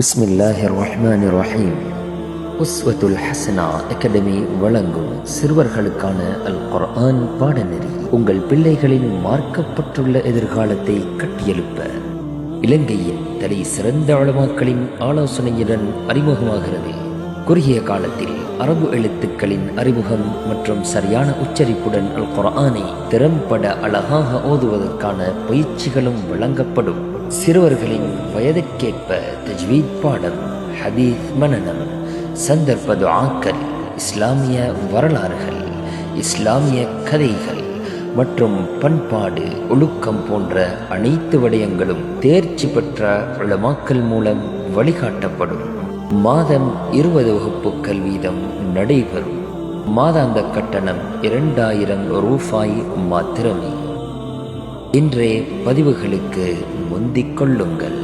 பிஸ்மில்லாஹிர் ரஹ்மானிர் ரஹீம். உஸ்வத்துல் ஹசனா அகாடமி வழங்கும் சிறுவர்களுக்கான அல் குர்ஆன் பாடநெறி உங்கள் பிள்ளைகளின் மார்க்கப்பட்டுள்ள எதிர்காலத்தை கட்டியெழுப்ப இலங்கையின் தலை சிறந்த உலமாக்களின் ஆலோசனையுடன் அறிமுகமாகிறது. குறுகிய காலத்தில் அரபு எழுத்துக்களின் அறிமுகம் மற்றும் சரியான உச்சரிப்புடன் அல் குர்ஆனை திறம்பட அழகாக ஓதுவதற்கான பயிற்சிகளும் வழங்கப்படும். சிறுவர்களின் வயதிற்கேற்ப தஜ்வீத் பாடம், ஹதீஸ் மனனம், சந்தர்ப்ப துஆக்கள், இஸ்லாமிய வரலாறுகள், இஸ்லாமிய கதைகள் மற்றும் பண்பாடு, ஒழுக்கம் போன்ற அனைத்து விடயங்களும் தேர்ச்சி பெற்ற உலமாக்கள் மூலம் வழிகாட்டப்படும். மாதம் 20 வகுப்புகள் வீதம் நடைபெறும். மாதாந்த கட்டணம் 2000 ரூபாய் மாத்திரமே. இன்றைய பதிவுகளுக்கு முந்திக் கொள்ளுங்கள்.